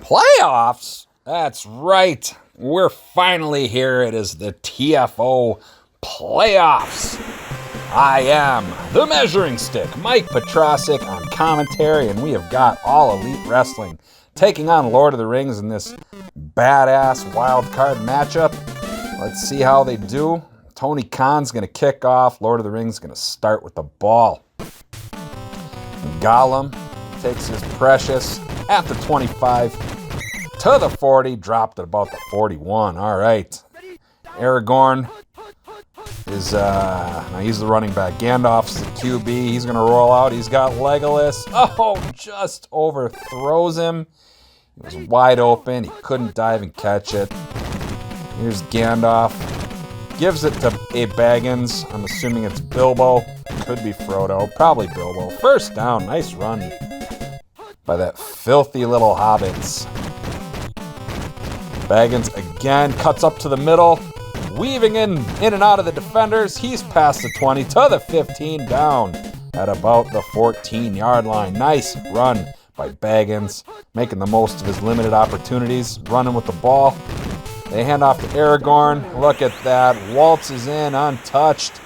Playoffs? That's right. We're finally here. It is the TFO playoffs. I am the Measuring Stick, Mike Petrosic on commentary, and we have got All Elite Wrestling taking on Lord of the Rings in this badass Wildcard matchup. Let's see how they do. Tony Khan's going to kick off. Lord of the Rings is going to start with the ball. Gollum takes his precious at the 25 to the 40, dropped at about the 41. All right. Aragorn is, now he's the running back. Gandalf's the QB. He's going to roll out. He's got Legolas. Oh, just overthrows him. He was wide open. He couldn't dive and catch it. Here's Gandalf. Gives it to A. Baggins. I'm assuming it's Bilbo. Could be Frodo. Probably Bilbo. First down. Nice run by that filthy little hobbits. Baggins again cuts up to the middle. Weaving in and out of the defenders. He's past the 20 to the 15, down at about the 14-yard line. Nice run by Baggins, making the most of his limited opportunities, running with the ball. They hand off to Aragorn. Look at that. Waltzes in untouched.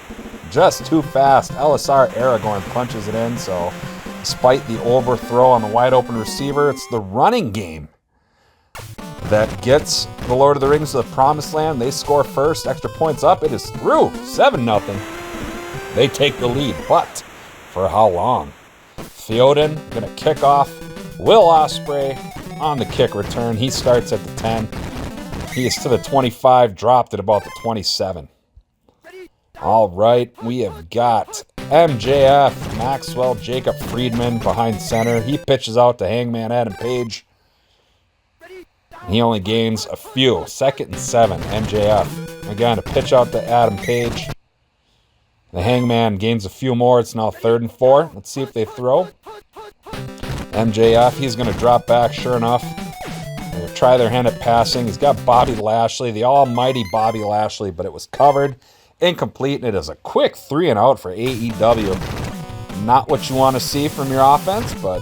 Just too fast. LSR Aragorn punches it in, so despite the overthrow on the wide open receiver, it's the running game that gets the Lord of the Rings to the promised land. They score first. Extra points up. It is through. 7-0. They take the lead, but for how long? Theoden going to kick off. Will Ospreay on the kick return. He starts at the 10. He is to the 25, dropped at about the 27. All right, we have got MJF, Maxwell, Jacob Friedman behind center. He pitches out to Hangman Adam Page. He only gains a few. 2nd and 7, MJF. Again, a pitch out to Adam Page. The Hangman gains a few more. It's now 3rd and 4. Let's see if they throw. MJF, he's going to drop back, sure enough. They're going to try their hand at passing. He's got Bobby Lashley, the almighty Bobby Lashley, but it was covered. Incomplete, and it is a quick 3 and out for AEW. Not what you want to see from your offense, but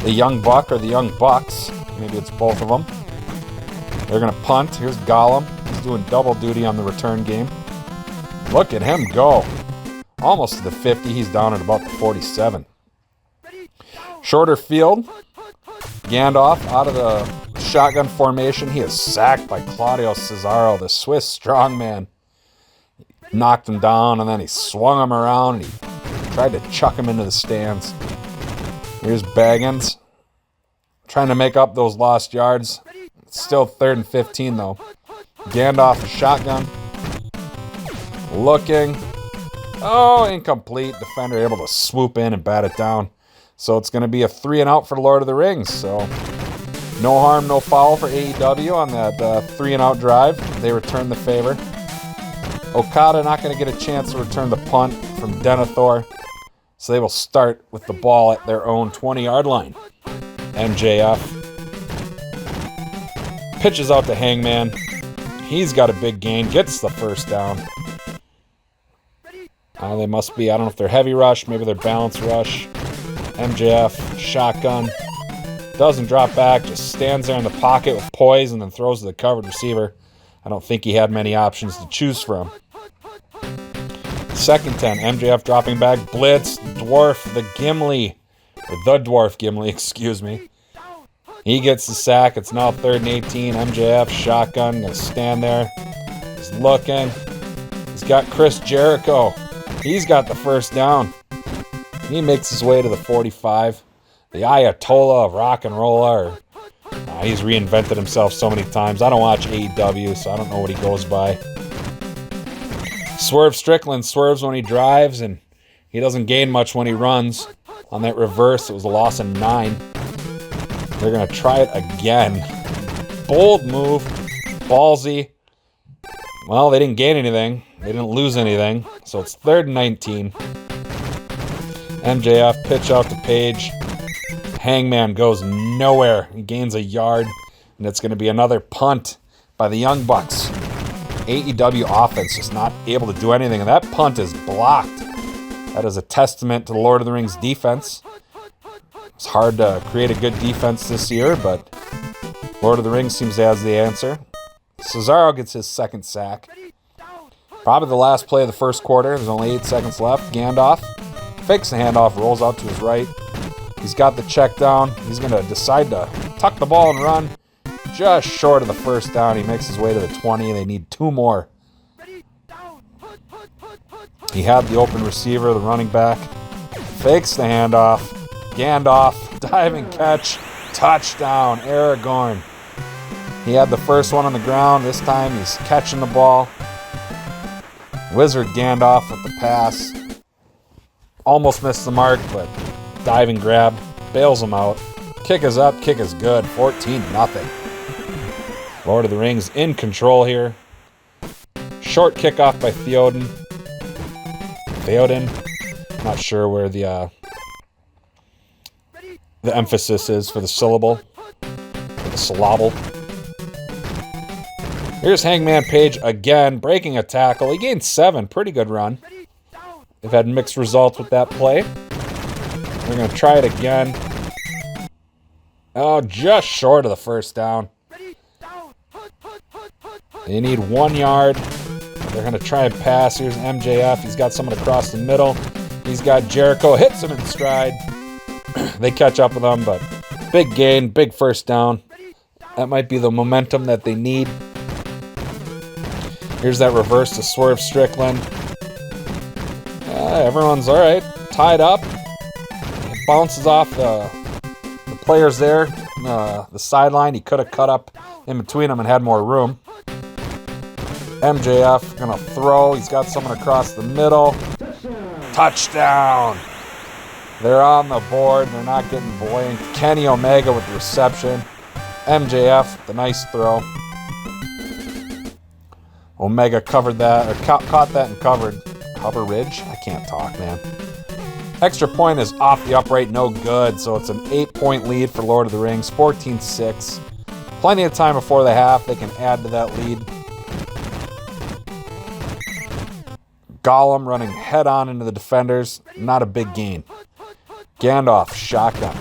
the Young Buck or the Young Bucks, maybe it's both of them. They're going to punt. Here's Gollum. He's doing double duty on the return game. Look at him go. Almost to the 50. He's down at about the 47. Shorter field. Gandalf out of the shotgun formation. He is sacked by Claudio Cesaro, the Swiss strongman. Knocked him down, and then he swung him around, and he tried to chuck him into the stands. Here's Baggins, trying to make up those lost yards. It's still 3rd and 15, though. Gandalf, shotgun. Looking. Oh, incomplete. Defender able to swoop in and bat it down. So it's going to be a 3 and out for the Lord of the Rings. So no harm, no foul for AEW on that 3 and out drive. They return the favor. Okada not going to get a chance to return the punt from Denethor. So they will start with the ball at their own 20-yard line. MJF pitches out to Hangman. He's got a big gain. Gets the first down. They must be, I don't know if they're heavy rush. Maybe they're balance rush. MJF, shotgun. Doesn't drop back. Just stands there in the pocket with poise and then throws to the covered receiver. I don't think he had many options to choose from. 2nd 10. MJF dropping back. Blitz. Dwarf. The Gimli. Or the Dwarf Gimli, excuse me. He gets the sack. It's now 3rd and 18. MJF, shotgun. Going to stand there. He's looking. He's got Chris Jericho. He's got the first down. He makes his way to the 45. The Ayatollah of rock and roll. He's reinvented himself so many times. I don't watch AEW, so I don't know what he goes by. Swerve Strickland swerves when he drives, and he doesn't gain much when he runs. On that reverse, it was a loss of 9. They're going to try it again. Bold move. Ballsy. Well, they didn't gain anything. They didn't lose anything. So it's 3rd and 19. MJF pitch out to Page. Hangman goes nowhere. He gains a yard, and it's going to be another punt by the Young Bucks. AEW offense just not able to do anything, and that punt is blocked. That is a testament to the Lord of the Rings defense. It's hard to create a good defense this year, but Lord of the Rings seems to have the answer. Cesaro gets his second sack. Probably the last play of the first quarter. There's only 8 seconds left. Gandalf fakes the handoff, rolls out to his right. He's got the check down. He's going to decide to tuck the ball and run. Just short of the first down. He makes his way to the 20. They need 2 more. He had the open receiver, the running back. Fakes the handoff. Gandalf, diving catch, touchdown, Aragorn. He had the first one on the ground. This time he's catching the ball. Wizard Gandalf with the pass. Almost missed the mark, but diving grab. Bails him out. Kick is up, kick is good. 14-0. Lord of the Rings in control here. Short kickoff by Theoden. Not sure where the emphasis is for the syllable. For the syllable. Here's Hangman Page again, breaking a tackle. He gained 7. Pretty good run. They've had mixed results with that play. They're going to try it again. Oh, just short of the first down. They need 1 yard. They're going to try and pass. Here's MJF. He's got someone across the middle. He's got Jericho. Hits him in stride. They catch up with him, but big gain, big first down. That might be the momentum that they need. Here's that reverse to Swerve Strickland. Everyone's all right. Tied up. It bounces off the players there. The sideline. He could have cut up in between them and had more room. MJF gonna throw. He's got someone across the middle. Touchdown. They're on the board. They're not getting blanked. Kenny Omega with the reception. MJF, the nice throw. Omega covered that, or caught that and covered. Coverage? I can't talk, man. Extra point is off the upright, no good. So it's an 8-point lead for Lord of the Rings. 14-6. Plenty of time before the half. They can add to that lead. Gollum running head on into the defenders. Not a big gain. Gandalf, shotgun.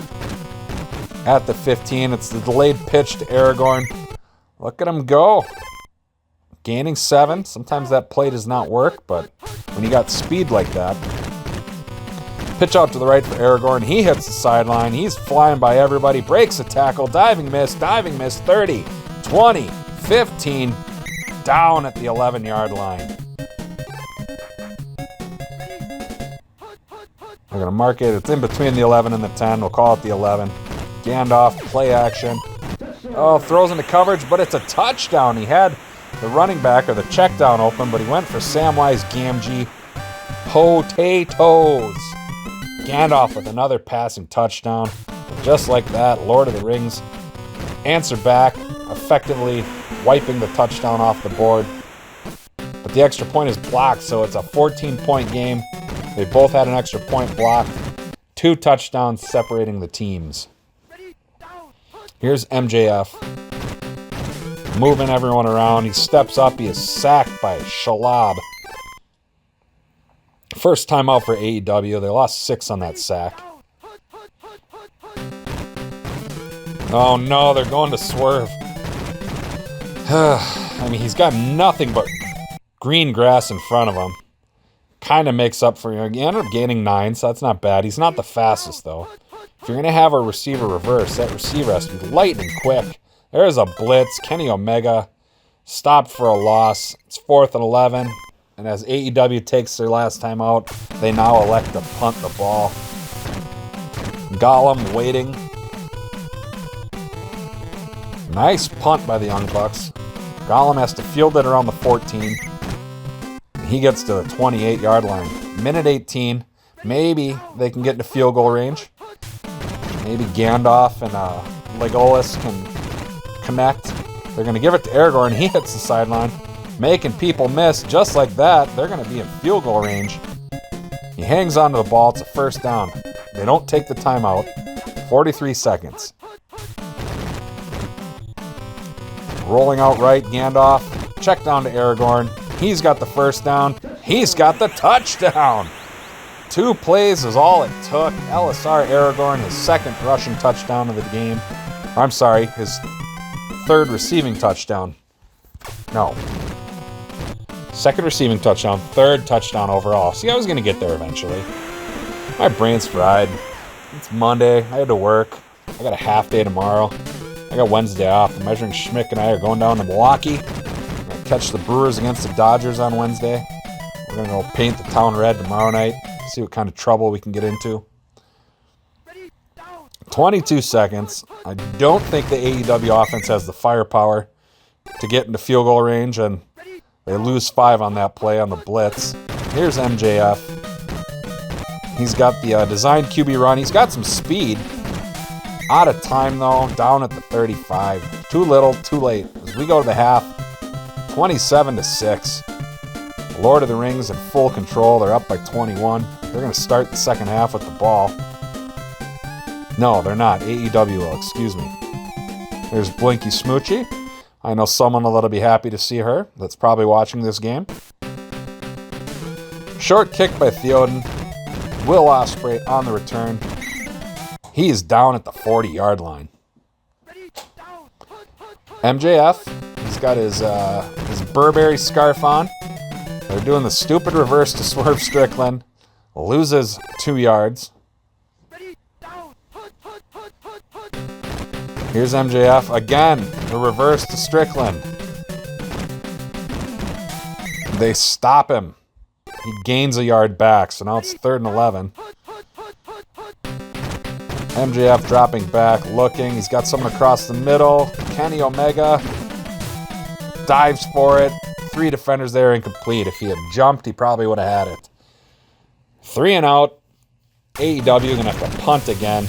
At the 15, it's the delayed pitch to Aragorn. Look at him go. Gaining 7. Sometimes that play does not work, but when you got speed like that. Pitch out to the right for Aragorn. He hits the sideline. He's flying by everybody. Breaks a tackle. Diving miss. 30, 20, 15. Down at the 11-yard line. We're going to mark it. It's in between the 11 and the 10. We'll call it the 11. Gandalf, play action. Oh, throws into coverage, but it's a touchdown. He had the running back or the check down open, but he went for Samwise Gamgee. Potatoes. Gandalf with another passing touchdown. And just like that, Lord of the Rings answer back, effectively wiping the touchdown off the board. But the extra point is blocked, so it's a 14-point game. They both had an extra point blocked. 2 touchdowns separating the teams. Here's MJF. Moving everyone around. He steps up. He is sacked by Shalab. First time out for AEW. They lost 6 on that sack. Oh no, they're going to Swerve. I mean, he's got nothing but green grass in front of him. Kind of makes up for it. He ended up gaining 9, so that's not bad. He's not the fastest, though. If you're going to have a receiver reverse, that receiver has to be lightning quick. There's a blitz. Kenny Omega stopped for a loss. It's 4th and 11. And as AEW takes their last time out, they now elect to punt the ball. Gollum waiting. Nice punt by the Young Bucks. Gollum has to field it around the 14. He gets to the 28-yard line. Minute 18. Maybe they can get into field goal range. Maybe Gandalf and Legolas can connect. They're going to give it to Aragorn. He hits the sideline, making people miss. Just like that, they're going to be in field goal range. He hangs onto the ball. It's a first down. They don't take the timeout. 43 seconds. Rolling out right, Gandalf. Check down to Aragorn. He's got the first down. He's got the touchdown. 2 plays is all it took. LSR Aragorn, his second rushing touchdown of the game. I'm sorry, his third receiving touchdown. No. Second receiving touchdown, third touchdown overall. See, I was going to get there eventually. My brain's fried. It's Monday. I had to work. I got a half day tomorrow. I got Wednesday off. The Measuring Schmick and I are going down to Milwaukee. We're going to catch the Brewers against the Dodgers on Wednesday. We're going to go paint the town red tomorrow night. See what kind of trouble we can get into. 22 seconds. I don't think the AEW offense has the firepower to get into field goal range, and they lose 5 on that play on the blitz. Here's MJF. He's got the designed QB run. He's got some speed. Out of time, though. Down at the 35. Too little, too late. As we go to the half, 27-6. Lord of the Rings in full control. They're up by 21. They're going to start the second half with the ball. No, they're not. AEW will, excuse me. There's Blinky Smoochie. I know someone that'll be happy to see her that's probably watching this game. Short kick by Theoden. Will Ospreay on the return. He is down at the 40-yard line. MJF, he's got his Burberry scarf on. They're doing the stupid reverse to Swerve Strickland. Loses 2 yards. Here's MJF again. The reverse to Strickland. They stop him. He gains a yard back, so now it's 3rd and 11. MJF dropping back, looking. He's got someone across the middle. Kenny Omega dives for it. 3 defenders there, incomplete. If he had jumped, he probably would have had it. 3 and out. AEW going to have to punt again.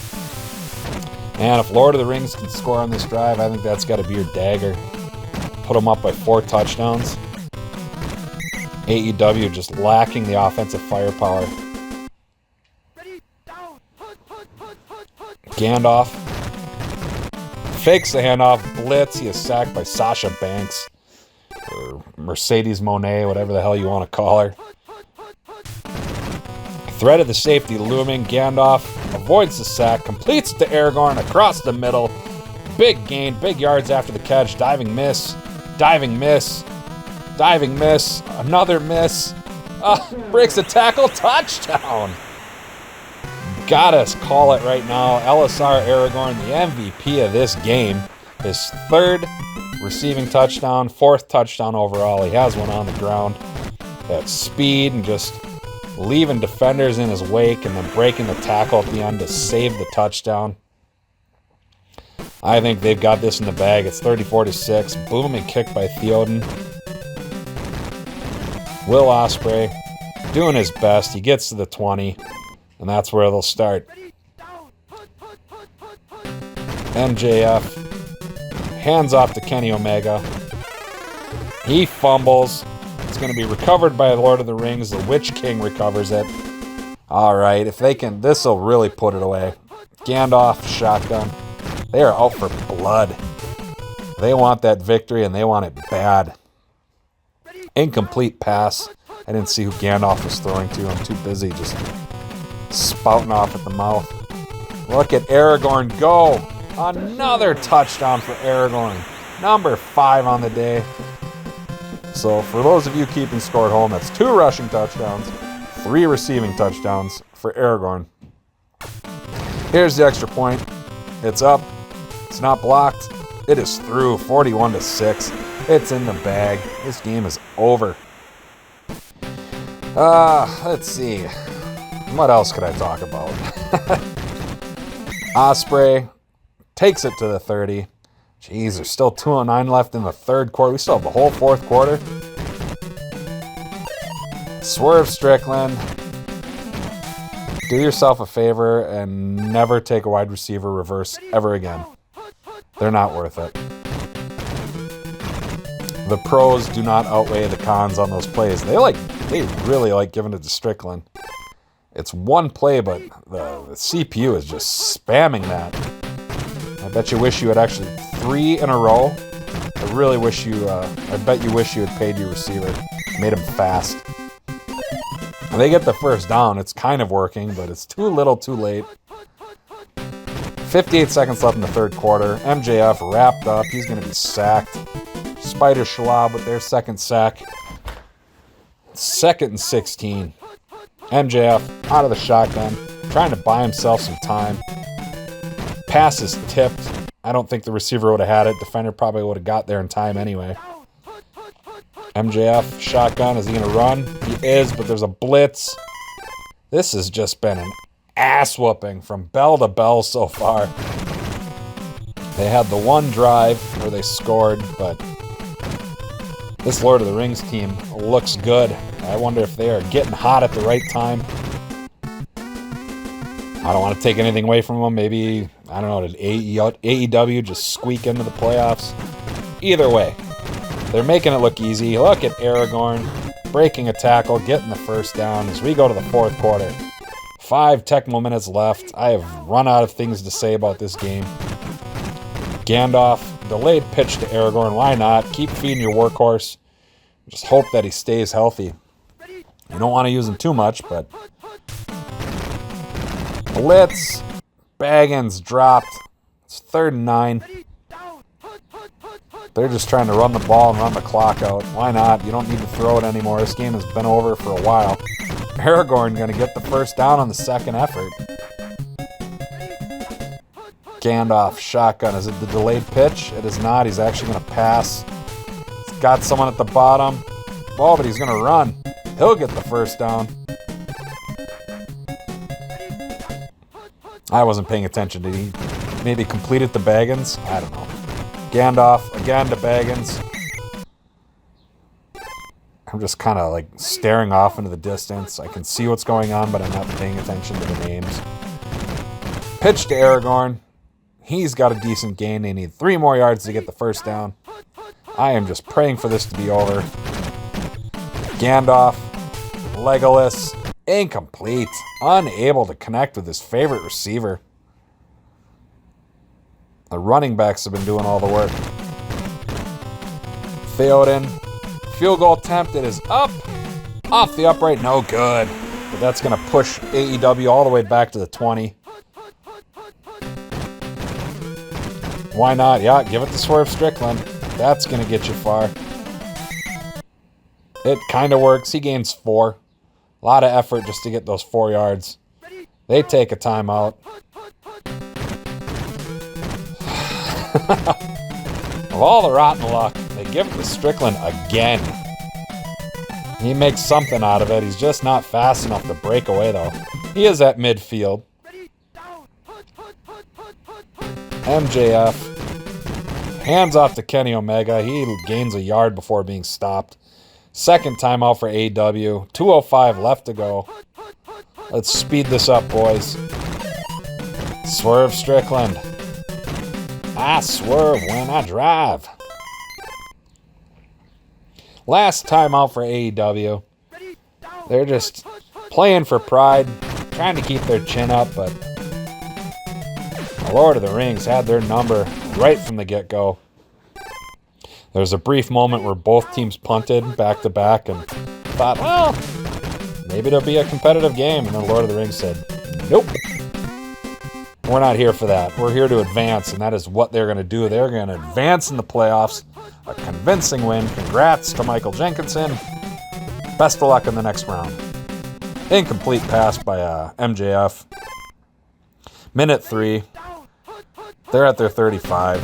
And if Lord of the Rings can score on this drive, I think that's got to be your dagger. Put them up by 4 touchdowns. AEW just lacking the offensive firepower. Gandalf fakes the handoff, blitz. He is sacked by Sasha Banks. Or Mercedes Monet, whatever the hell you want to call her. Threat of the safety looming. Gandalf avoids the sack, completes it to Aragorn across the middle. Big gain, big yards after the catch. Diving miss, diving miss, diving miss, another miss. Breaks the tackle, touchdown. Gotta call it right now. LSR Aragorn, the MVP of this game. His 3rd receiving touchdown, 4th touchdown overall. He has one on the ground. That speed and just leaving defenders in his wake and then breaking the tackle at the end to save the touchdown. I think they've got this in the bag. It's 34-6. Booming kick by Theoden. Will Ospreay doing his best. He gets to the 20, and that's where they'll start. MJF hands off to Kenny Omega. He fumbles. It's going to be recovered by Lord of the Rings. The Witch King recovers it. All right, if they can, this will really put it away. Gandalf, shotgun. They are out for blood. They want that victory, and they want it bad. Incomplete pass. I didn't see who Gandalf was throwing to. I'm too busy just spouting off at the mouth. Look at Aragorn go. Another touchdown for Aragorn. Number 5 on the day. So for those of you keeping score at home, that's 2 rushing touchdowns, 3 receiving touchdowns for Aragorn. Here's the extra point. It's up. It's not blocked. It is through. 41-6. It's in the bag. This game is over. Let's see. What else could I talk about? Ospreay takes it to the 30. Jeez, there's still 2:09 left in the 3rd quarter. We still have the whole 4th quarter. Swerve Strickland. Do yourself a favor and never take a wide receiver reverse ever again. They're not worth it. The pros do not outweigh the cons on those plays. They really like giving it to Strickland. It's one play, but the CPU is just spamming that. I bet you wish you had actually 3 in a row, I really wish you, I bet you wish you had paid your receiver. Made him fast. And they get the first down. It's kind of working, but it's too little too late. 58 seconds left in the third quarter. MJF wrapped up. He's going to be sacked. Spider Schwab with their second sack. 2nd and 16. MJF out of the shotgun, trying to buy himself some time. Pass is tipped. I don't think the receiver would have had it. Defender probably would have got there in time anyway. MJF, shotgun. Is he going to run? He is, but there's a blitz. This has just been an ass whooping from bell to bell so far. They had the one drive where they scored, but this Lord of the Rings team looks good. I wonder if they are getting hot at the right time. I don't want to take anything away from them. Maybe, I don't know, did AEW just squeak into the playoffs? Either way, they're making it look easy. Look at Aragorn breaking a tackle, getting the first down as we go to the fourth quarter. 5 technical minutes left. I have run out of things to say about this game. Gandalf, delayed pitch to Aragorn. Why not? Keep feeding your workhorse. Just hope that he stays healthy. You don't want to use him too much, but... Blitz. Baggins dropped. It's 3rd and 9. They're just trying to run the ball and run the clock out. Why not? You don't need to throw it anymore. This game has been over for a while. Aragorn going to get the first down on the second effort. Gandalf, shotgun. Is it the delayed pitch? It is not. He's actually going to pass. He's got someone at the bottom. Oh, but he's going to run. He'll get the first down. I wasn't paying attention. Did he maybe complete it to Baggins? I don't know. Gandalf, again to Baggins. I'm just kind of like staring off into the distance. I can see what's going on, but I'm not paying attention to the names. Pitch to Aragorn. He's got a decent gain. They need 3 more yards to get the first down. I am just praying for this to be over. Gandalf, Legolas, incomplete. Unable to connect with his favorite receiver. The running backs have been doing all the work. Theoden, field goal attempt. It is up. Off the upright, no good. But that's going to push AEW all the way back to the 20. Why not? Yeah, give it to Swerve Strickland. That's going to get you far. It kind of works. He gains 4. A lot of effort just to get those 4 yards. They take a timeout. Of all the rotten luck, they give it to Strickland again. He makes something out of it. He's just not fast enough to break away, though. He is at midfield. MJF. Hands off to Kenny Omega. He gains a yard before being stopped. Second timeout for AEW. 2:05 left to go. Let's speed this up, boys. Swerve Strickland. I swerve when I drive. Last timeout for AEW. They're just playing for pride, trying to keep their chin up, but the Lord of the Rings had their number right from the get-go. There was a brief moment where both teams punted back-to-back and thought, well, maybe it'll be a competitive game. And then Lord of the Rings said, nope. We're not here for that. We're here to advance, and that is what they're going to do. They're going to advance in the playoffs. A convincing win. Congrats to Michael Jenkinson. Best of luck in the next round. Incomplete pass by MJF. Minute 3. They're at their 35.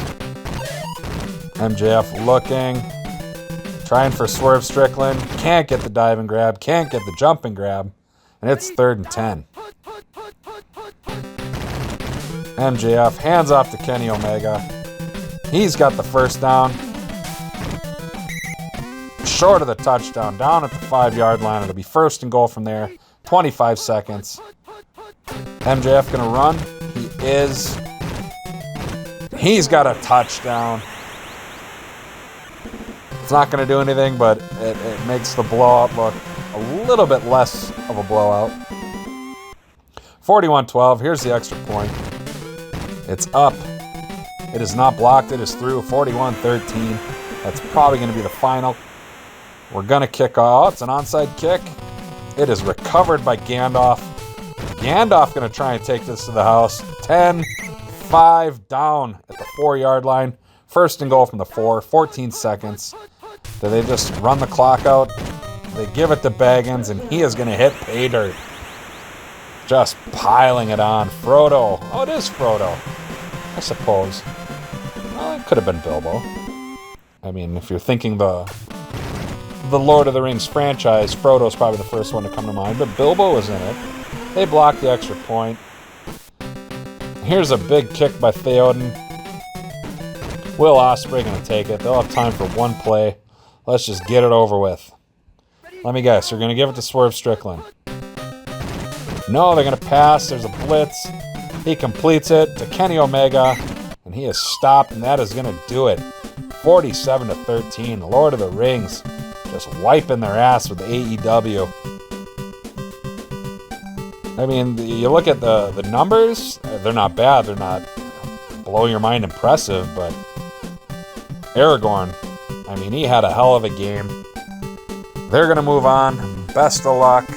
MJF looking. Trying for Swerve Strickland. Can't get the dive and grab. Can't get the jump and grab. And it's 3rd and 10. MJF hands off to Kenny Omega. He's got the first down. Short of the touchdown. Down at the 5-yard line. It'll be 1st and goal from there. 25 seconds. MJF gonna run. He is. He's got a touchdown. It's not going to do anything, but it makes the blowout look a little bit less of a blowout. 41-12. Here's the extra point. It's up. It is not blocked. It is through. 41-13. That's probably going to be the final. We're going to kick off. It's an onside kick. It is recovered by Gandalf. Gandalf going to try and take this to the house. 10-5 down at the 4-yard line. First and goal from the 4. 14 seconds. Do they just run the clock out? They give it to Baggins, and he is going to hit pay dirt. Just piling it on. Frodo. Oh, it is Frodo. I suppose. Well, it could have been Bilbo. I mean, if you're thinking the Lord of the Rings franchise, Frodo's probably the first one to come to mind, but Bilbo was in it. They blocked the extra point. Here's a big kick by Theoden. Will Ospreay going to take it. They'll have time for one play. Let's just get it over with. Let me guess. They're going to give it to Swerve Strickland. No, they're going to pass. There's a blitz. He completes it to Kenny Omega, and he is stopped, and that is going to do it. 47-13. Lord of the Rings just wiping their ass with AEW. I mean, you look at the numbers, they're not bad. They're not blow your mind impressive, but Aragorn, I mean, he had a hell of a game. They're going to move on. Best of luck.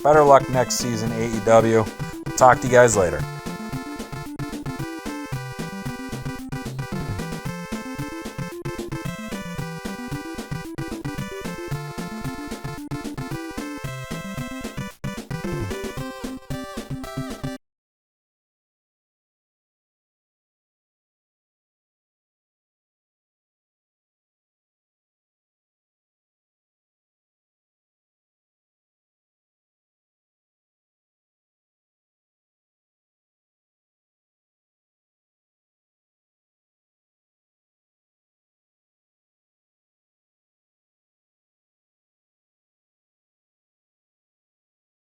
Better luck next season, AEW. Talk to you guys later.